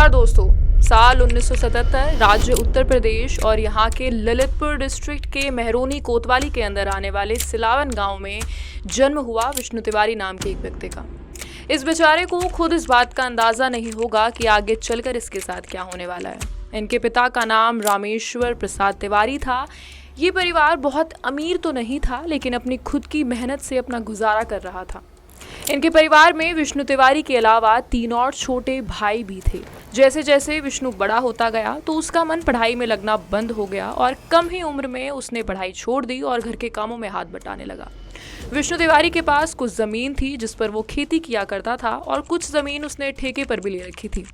नमस्कार दोस्तों। साल 1977 राज्य उत्तर प्रदेश और यहाँ के ललितपुर डिस्ट्रिक्ट के मेहरोनी कोतवाली के अंदर आने वाले सिलावन गांव में जन्म हुआ विष्णु तिवारी नाम के एक व्यक्ति का। इस बेचारे को खुद इस बात का अंदाजा नहीं होगा कि आगे चलकर इसके साथ क्या होने वाला है। इनके पिता का नाम रामेश्वर प्रसाद तिवारी था। ये परिवार बहुत अमीर तो नहीं था, लेकिन अपनी खुद की मेहनत से अपना गुजारा कर रहा था। इनके परिवार में विष्णु तिवारी के अलावा 3 और छोटे भाई भी थे। जैसे जैसे विष्णु बड़ा होता गया तो उसका मन पढ़ाई में लगना बंद हो गया और कम ही उम्र में उसने पढ़ाई छोड़ दी और घर के कामों में हाथ बटाने लगा। विष्णु तिवारी के पास कुछ जमीन थी जिस पर वो खेती किया करता था और कुछ जमीन उसने ठेके पर भी ले रखी थी।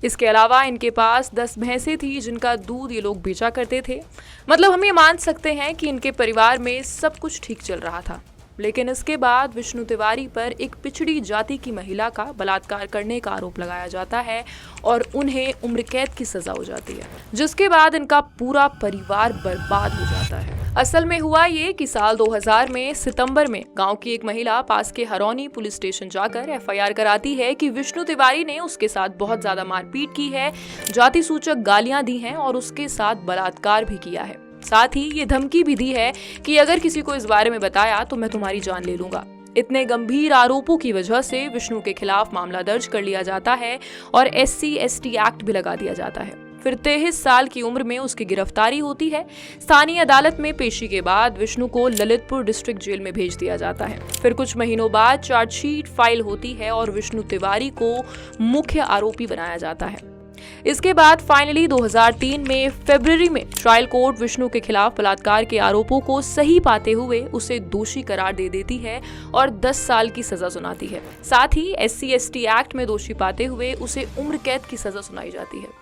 इसके अलावा इनके पास 10 भैंसें थी जिनका दूध ये लोग बेचा करते थे। मतलब हम ये मान सकते हैं कि इनके परिवार में सब कुछ ठीक चल रहा था। लेकिन इसके बाद विष्णु तिवारी पर एक पिछड़ी जाति की महिला का बलात्कार करने का आरोप लगाया जाता है और उन्हें उम्र कैद की सजा हो जाती है, जिसके बाद इनका पूरा परिवार बर्बाद हो जाता है। असल में हुआ ये कि साल 2000 में सितंबर में गांव की एक महिला पास के हरौनी पुलिस स्टेशन जाकर एफआईआर कराती है कि विष्णु तिवारी ने उसके साथ बहुत ज्यादा मारपीट की है, जाति सूचक गालियां दी हैं और उसके साथ बलात्कार भी किया है। साथ ही ये धमकी भी दी है कि अगर किसी को इस बारे में बताया तो मैं तुम्हारी जान ले लूंगा। इतने गंभीर आरोपों की वजह से विष्णु के खिलाफ मामला दर्ज कर लिया जाता है और SC/ST एक्ट भी लगा दिया जाता है। फिर 23 साल की उम्र में उसकी गिरफ्तारी होती है। स्थानीय अदालत में पेशी के बाद विष्णु को ललितपुर डिस्ट्रिक्ट जेल में भेज दिया जाता है। फिर कुछ महीनों बाद चार्जशीट फाइल होती है और विष्णु तिवारी को मुख्य आरोपी बनाया जाता है। इसके बाद फाइनली 2003 में फरवरी में ट्रायल कोर्ट विष्णु के खिलाफ बलात्कार के आरोपों को सही पाते हुए उसे दोषी करार दे देती है और 10 साल की सजा सुनाती है। साथ ही SC/ST एक्ट में दोषी पाते हुए उसे उम्र कैद की सजा सुनाई जाती है।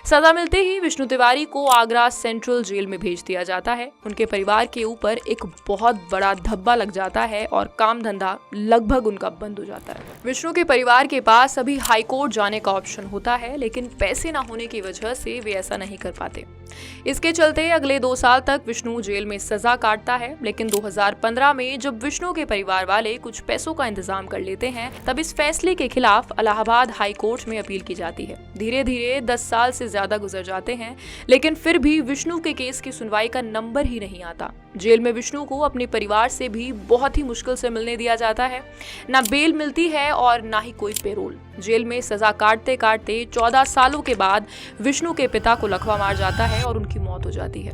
सजा मिलते ही विष्णु तिवारी को आगरा सेंट्रल जेल में भेज दिया जाता है। उनके परिवार के ऊपर एक बहुत बड़ा धब्बा लग जाता है और काम धंधा लगभग उनका बंद हो जाता है। विष्णु के परिवार के पास अभी हाई कोर्ट जाने का ऑप्शन होता है, लेकिन पैसे ना होने की वजह से वे ऐसा नहीं कर पाते। इसके चलते अगले 2 साल तक विष्णु जेल में सजा काटता है। लेकिन 2015 में जब विष्णु के परिवार वाले कुछ पैसों का इंतजाम कर लेते हैं, तब इस फैसले के खिलाफ इलाहाबाद हाई कोर्ट में अपील की जाती है। धीरे धीरे 10 साल से ज्यादा गुजर जाते हैं, लेकिन फिर भी विष्णु के केस की सुनवाई का नंबर ही नहीं आता। जेल में विष्णु को अपने परिवार से भी बहुत ही मुश्किल से मिलने दिया जाता है। ना बेल मिलती है और ना ही कोई पेरोल। जेल में सजा काटते काटते 14 सालों के बाद विष्णु के पिता को लकवा मार जाता है और उनकी मौत हो जाती है।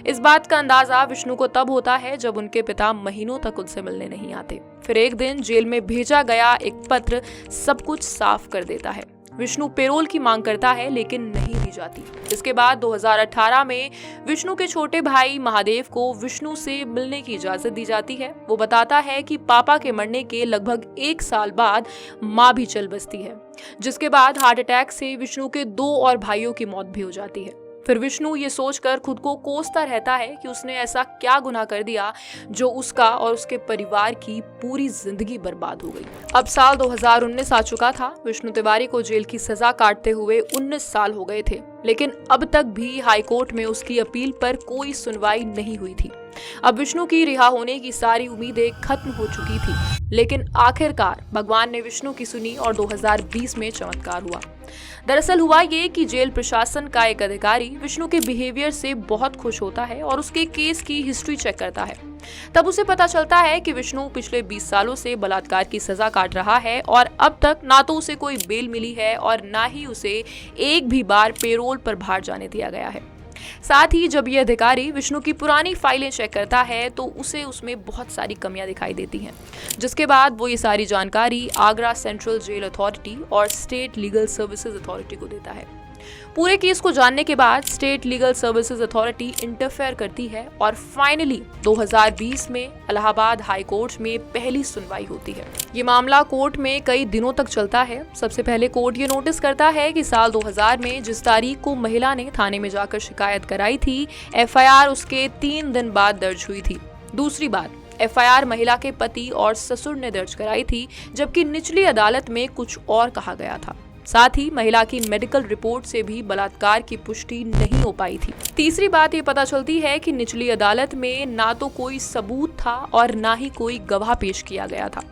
इस बात का अंदाजा विष्णु को तब होता है जब उनके पिता महीनों तक उनसे मिलने नहीं आते। फिर एक दिन जेल में भेजा गया एक पत्र सब कुछ साफ कर देता है। विष्णु पेरोल की मांग करता है, लेकिन नहीं दी जाती। इसके बाद 2018 में विष्णु के छोटे भाई महादेव को विष्णु से मिलने की इजाजत दी जाती है। वो बताता है कि पापा के मरने के लगभग 1 साल बाद माँ भी चल बसती है, जिसके बाद हार्ट अटैक से विष्णु के 2 और भाइयों की मौत भी हो जाती है। फिर विष्णु ये सोचकर खुद को कोसता रहता है कि उसने ऐसा क्या गुनाह कर दिया जो उसका और उसके परिवार की पूरी जिंदगी बर्बाद हो गई। अब साल 2019 आ चुका था। विष्णु तिवारी को जेल की सजा काटते हुए 19 साल हो गए थे, लेकिन अब तक भी हाई कोर्ट में उसकी अपील पर कोई सुनवाई नहीं हुई थी। अब विष्णु की रिहा होने की सारी उम्मीदें खत्म हो चुकी थी, लेकिन आखिरकार भगवान ने विष्णु की सुनी और 2020 में चमत्कार हुआ। दरअसल हुआ ये कि जेल प्रशासन का एक अधिकारी विष्णु के बिहेवियर से बहुत खुश होता है और उसके केस की हिस्ट्री चेक करता है। तब उसे पता चलता है कि विष्णु पिछले 20 सालों से बलात्कार की सजा काट रहा है और अब तक ना तो उसे कोई बेल मिली है और ना ही उसे एक भी बार पेरोल पर बाहर जाने दिया गया है। साथ ही जब ये अधिकारी विष्णु की पुरानी फाइलें चेक करता है तो उसे उसमें बहुत सारी कमियां दिखाई देती हैं, जिसके बाद वो ये सारी जानकारी आगरा सेंट्रल जेल अथॉरिटी और स्टेट लीगल सर्विसेज अथॉरिटी को देता है। पूरे केस को जानने के बाद state legal services authority interfere करती है और फाइनली 2020 में इलाहाबाद हाई कोर्ट में पहली सुनवाई होती है। ये मामला कोर्ट में कई दिनों तक चलता है। सबसे पहले कोर्ट ये नोटिस करता है कि साल 2000 में जिस तारीख को महिला ने थाने में जाकर शिकायत कराई थी, FIR उसके 3 दिन बाद दर्ज हुई थी। दूसरी बात, FIR महिला के पति और ससुर ने दर्ज कराई थी, जबकि निचली अदालत में कुछ और कहा गया था। साथ ही महिला की मेडिकल रिपोर्ट से भी बलात्कार की पुष्टि नहीं हो पाई थी। तीसरी बात ये पता चलती है कि निचली अदालत में ना तो कोई सबूत था और ना ही कोई गवाह पेश किया गया था।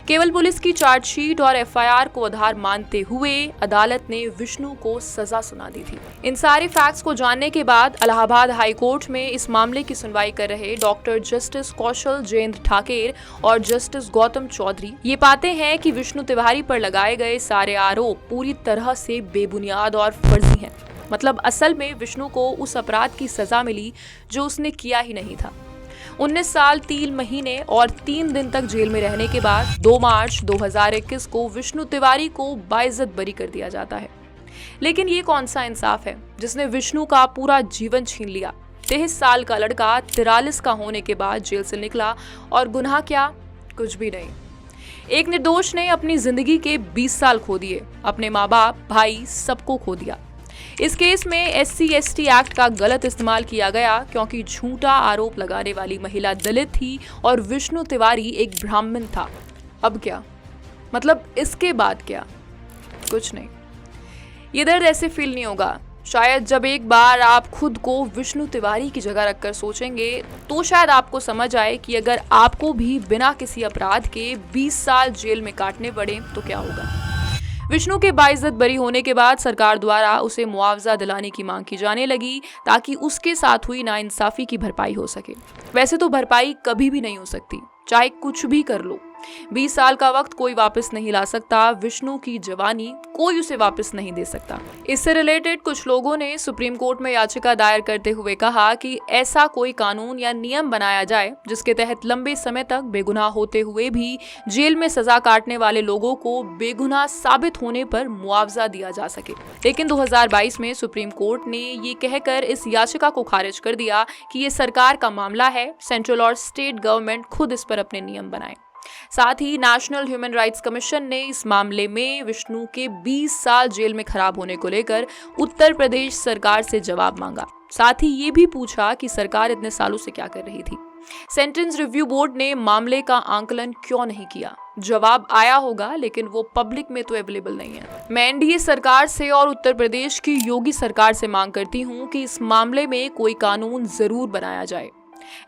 केवल पुलिस की चार्जशीट और एफआईआर को आधार मानते हुए अदालत ने विष्णु को सजा सुना दी थी। इन सारे फैक्ट्स को जानने के बाद इलाहाबाद हाई कोर्ट में इस मामले की सुनवाई कर रहे डॉक्टर जस्टिस कौशल जयेंद्र ठाकेर और जस्टिस गौतम चौधरी ये पाते हैं कि विष्णु तिवारी पर लगाए गए सारे आरोप पूरी तरह से बेबुनियाद और फर्जी हैं। मतलब असल में विष्णु को उस अपराध की सजा मिली जो उसने किया ही नहीं था। 19 साल 3 महीने और 3 दिन तक जेल में रहने के बाद 2 मार्च 2021 को विष्णु तिवारी को बाइज्जत बरी कर दिया जाता है। लेकिन ये कौन सा इंसाफ है जिसने विष्णु का पूरा जीवन छीन लिया। 23 साल का लड़का 43 का होने के बाद जेल से निकला और गुनाह क्या, कुछ भी नहीं। एक निर्दोष ने अपनी जिंदगी के 20 साल खो दिए, अपने माँ बाप, भाई, सबको खो दिया। इस केस में SC/ST एक्ट का गलत इस्तेमाल किया गया क्योंकि झूठा आरोप लगाने वाली महिला दलित थी और विष्णु तिवारी एक ब्राह्मण था। अब क्या, मतलब इसके बाद क्या, कुछ नहीं। ये दर्द ऐसे फील नहीं होगा। शायद जब एक बार आप खुद को विष्णु तिवारी की जगह रखकर सोचेंगे तो शायद आपको समझ आए कि अगर आपको भी बिना किसी अपराध के 20 साल जेल में काटने पड़े तो क्या होगा। विष्णु के बाइज्जत बरी होने के बाद सरकार द्वारा उसे मुआवजा दिलाने की मांग की जाने लगी ताकि उसके साथ हुई नाइंसाफी की भरपाई हो सके। वैसे तो भरपाई कभी भी नहीं हो सकती, चाहे कुछ भी कर लो। 20 साल का वक्त कोई वापस नहीं ला सकता, विष्णु की जवानी कोई उसे वापस नहीं दे सकता। इससे रिलेटेड कुछ लोगों ने सुप्रीम कोर्ट में याचिका दायर करते हुए कहा कि ऐसा कोई कानून या नियम बनाया जाए जिसके तहत लंबे समय तक बेगुनाह होते हुए भी जेल में सजा काटने वाले लोगों को बेगुनाह साबित होने पर मुआवजा दिया जा सके। लेकिन 2022 में सुप्रीम कोर्ट ने ये कहकर इस याचिका को खारिज कर दिया कि ये सरकार का मामला है, सेंट्रल और स्टेट गवर्नमेंट खुद इस पर अपने नियम बनाए। साथ ही नेशनल ह्यूमन राइट्स कमीशन ने इस मामले में विष्णु के 20 साल जेल में खराब होने को लेकर उत्तर प्रदेश सरकार से जवाब मांगा। साथ ही ये भी पूछा कि सरकार इतने सालों से क्या कर रही थी। सेंटेंस रिव्यू बोर्ड ने मामले का आंकलन क्यों नहीं किया। जवाब आया होगा लेकिन वो पब्लिक में तो अवेलेबल नहीं है। मैं एनडीए सरकार से और उत्तर प्रदेश की योगी सरकार से मांग करती हूँ कि इस मामले में कोई कानून जरूर बनाया जाए।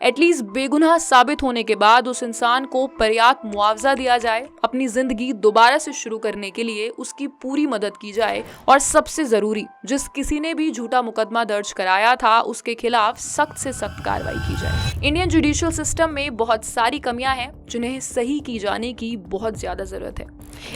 एटलीस्ट बेगुनाह साबित होने के बाद उस इंसान को पर्याप्त मुआवजा दिया जाए, अपनी जिंदगी दोबारा से शुरू करने के लिए उसकी पूरी मदद की जाए और सबसे जरूरी, जिस किसी ने भी झूठा मुकदमा दर्ज कराया था उसके खिलाफ सख्त से सख्त कार्रवाई की जाए। इंडियन जुडिशियल सिस्टम में बहुत सारी कमियां हैं जिन्हें सही की जाने की बहुत ज्यादा जरूरत है।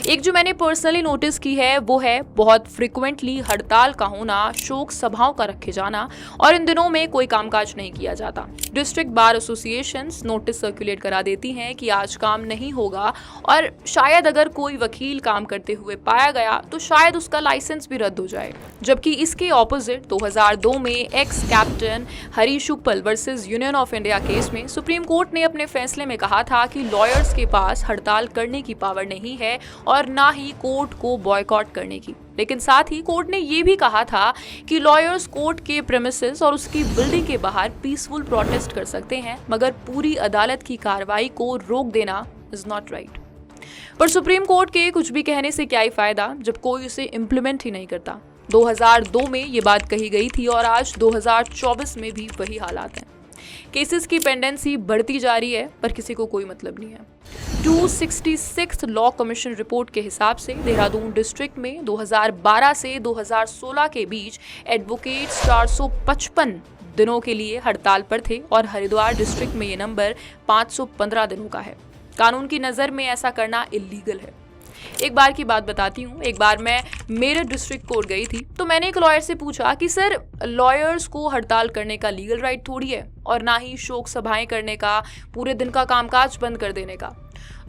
एक जो मैंने पर्सनली नोटिस की है वो है बहुत फ्रिक्वेंटली हड़ताल का होना, शोक सभाओं का रखे जाना और इन दिनों में कोई कामकाज नहीं किया जाता। District bar associations notice circulate करा देती हैं कि आज काम नहीं होगा और शायद अगर कोई वकील काम करते हुए पाया गया तो शायद उसका लाइसेंस भी रद्द हो जाए। जबकि इसके ऑपोजिट 2002 में एक्स कैप्टन हरीश उपल versus union of India case में सुप्रीम कोर्ट ने अपने फैसले में कहा था कि लॉयर्स के पास हड़ताल करने की पावर नहीं है और ना ही कोर्ट को बॉयकॉट करने की। लेकिन साथ ही कोर्ट ने ये भी कहा था कि लॉयर्स कोर्ट के प्रेमिसेस और उसकी बिल्डिंग के बाहर पीसफुल प्रोटेस्ट कर सकते हैं, मगर पूरी अदालत की कार्रवाई को रोक देना इज नॉट राइट। पर सुप्रीम कोर्ट के कुछ भी कहने से क्या ही फायदा जब कोई उसे इम्प्लीमेंट ही नहीं करता। 2002 में ये बात कही गई थी और आज 2024 में भी वही हालात हैं। केसेस की पेंडेंसी बढ़ती जा रही है पर किसी को कोई मतलब नहीं है। 266 लॉ कमीशन रिपोर्ट के हिसाब से देहरादून डिस्ट्रिक्ट में 2012 से 2016 के बीच एडवोकेट्स 455 दिनों के लिए हड़ताल पर थे और हरिद्वार डिस्ट्रिक्ट में ये नंबर 515 दिनों का है। कानून की नज़र में ऐसा करना इलीगल है। एक बार की बात बताती हूँ। एक बार मैं मेरठ डिस्ट्रिक्ट कोर्ट गई थी तो मैंने एक लॉयर से पूछा कि सर, लॉयर्स को हड़ताल करने का लीगल राइट थोड़ी है और ना ही शोक सभाएं करने का, पूरे दिन का कामकाज बंद कर देने का।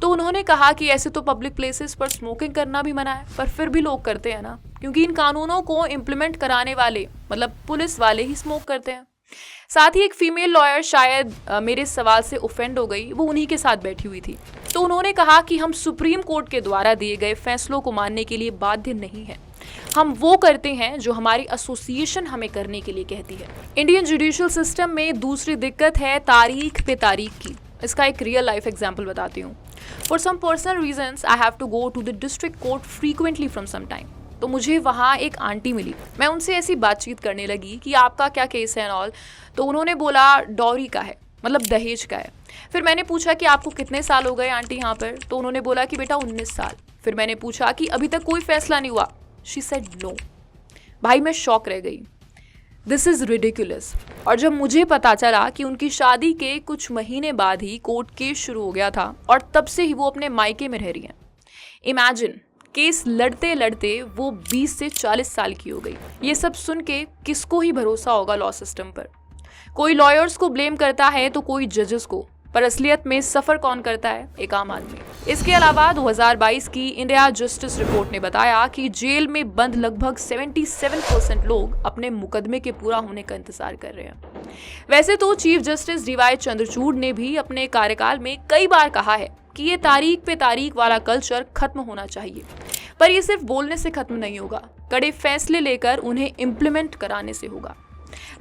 तो उन्होंने कहा कि ऐसे तो पब्लिक प्लेसेस पर स्मोकिंग करना भी मना है, पर फिर भी लोग करते हैं ना, क्योंकि इन कानूनों को इम्प्लीमेंट कराने वाले मतलब पुलिस वाले ही स्मोक करते हैं। साथ ही एक फीमेल लॉयर शायद मेरे सवाल से ऑफेंड हो गई, वो उन्हीं के साथ बैठी हुई थी। तो उन्होंने कहा कि हम सुप्रीम कोर्ट के द्वारा दिए गए फैसलों को मानने के लिए बाध्य नहीं हैं। हम वो करते हैं जो हमारी एसोसिएशन हमें करने के लिए कहती है। इंडियन जुडिशियल सिस्टम में दूसरी दिक्कत है तारीख पे तारीख की। इसका एक रियल लाइफ एग्जाम्पल बताती हूँ। For some personal reasons I have to go to the district court frequently from some time. तो मुझे वहाँ एक आंटी मिली। मैं उनसे ऐसी बातचीत करने लगी कि आपका क्या केस है एंड ऑल। तो उन्होंने बोला डॉरी का है, मतलब दहेज का है। फिर मैंने पूछा कि आपको कितने साल हो गए आंटी यहाँ पर? तो उन्होंने बोला कि बेटा 19 साल। फिर मैंने पूछा कि अभी तक कोई फैसला नहीं हुआ? She said no. भाई मैं शॉक रह गई। This is ridiculous. और जब मुझे पता चला कि उनकी शादी के कुछ महीने बाद ही कोर्ट केस शुरू हो गया था और तब से ही वो अपने मायके में रह रही हैं। इमेजिन, केस लड़ते लड़ते वो 20 से 40 साल की हो गई। ये सब सुन के किसको ही भरोसा होगा लॉ सिस्टम पर? कोई लॉयर्स को ब्लेम करता है तो कोई जजेस को, पर असलियत में सफ़र कौन करता है? एक आम आदमी। इसके अलावा 2022 की इंडिया जस्टिस रिपोर्ट ने बताया कि जेल में बंद लगभग 77% लोग अपने मुकदमे के पूरा होने का इंतजार कर रहे हैं। वैसे तो चीफ जस्टिस डीवाई चंद्रचूड़ ने भी अपने कार्यकाल में कई बार कहा है कि ये तारीख पे तारीख वाला कल्चर खत्म होना चाहिए, पर ये सिर्फ बोलने से खत्म नहीं होगा, कड़े फैसले लेकर उन्हें इम्प्लीमेंट कराने से होगा।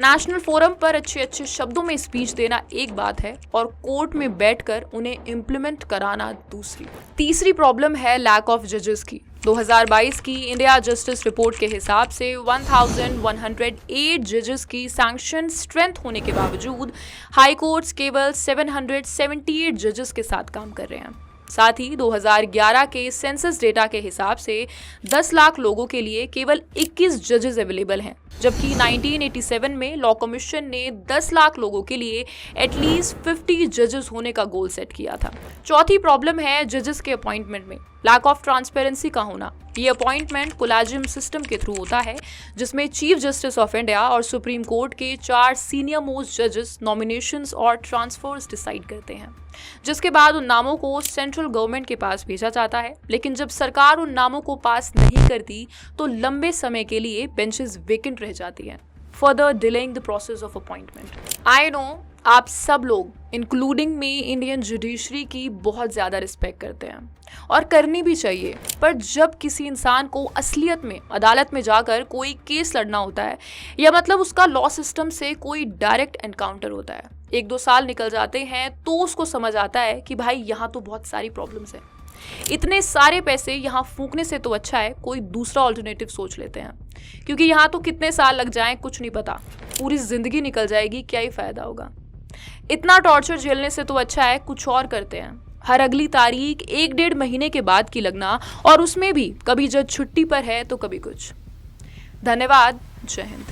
नेशनल फोरम पर अच्छे अच्छे शब्दों में स्पीच देना एक बात है और कोर्ट में बैठकर उन्हें इम्प्लीमेंट कराना दूसरी। तीसरी प्रॉब्लम है लैक ऑफ जजेस की। 2022 की इंडिया जस्टिस रिपोर्ट के हिसाब से 1108 जजेस की सैंक्शन स्ट्रेंथ होने के बावजूद हाई कोर्ट्स केवल 778 जजेस के साथ काम कर रहे हैं। साथ ही 2011 के सेंसस डेटा के हिसाब से 10 लाख लोगों के लिए केवल 21 जजेस अवेलेबल हैं, जबकि 1987 में लॉ कमीशन ने 10 लाख लोगों के लिए एटलीस्ट 50 जजेस होने का गोल सेट किया था। चौथी प्रॉब्लम है जजेस के अपॉइंटमेंट में लैक ऑफ ट्रांसपेरेंसी का होना। ये अपॉइंटमेंट कोलेजियम सिस्टम के थ्रू होता है, जिसमें चीफ जस्टिस ऑफ इंडिया और सुप्रीम कोर्ट के 4 सीनियर मोस्ट जजेस नॉमिनेशंस और ट्रांसफर्स डिसाइड करते हैं, जिसके बाद उन नामों को सेंट्रल गवर्नमेंट के पास भेजा जाता है। लेकिन जब सरकार उन नामों को पास नहीं करती तो लंबे समय के लिए बेंचेस वेकेंट रह जाती हैं, further delaying the process of appointment. I know आप सब लोग इंक्लूडिंग मी इंडियन जुडिशरी की बहुत ज़्यादा रिस्पेक्ट करते हैं और करनी भी चाहिए, पर जब किसी इंसान को असलियत में अदालत में जाकर कोई केस लड़ना होता है या मतलब उसका लॉ सिस्टम से कोई डायरेक्ट एनकाउंटर होता है, 1-2 साल निकल जाते हैं तो उसको समझ आता है कि भाई यहाँ तो बहुत सारी प्रॉब्लम्स हैं। इतने सारे पैसे यहाँ फूकने से तो अच्छा है कोई दूसरा ऑल्टरनेटिव सोच लेते हैं, क्योंकि यहाँ तो कितने साल लग जाएं कुछ नहीं पता, पूरी जिंदगी निकल जाएगी, क्या ही फायदा होगा। इतना टॉर्चर झेलने से तो अच्छा है कुछ और करते हैं। हर अगली तारीख 1-1.5 महीने के बाद की लगना, और उसमें भी कभी जज छुट्टी पर है तो कभी कुछ। धन्यवाद। जय हिंद।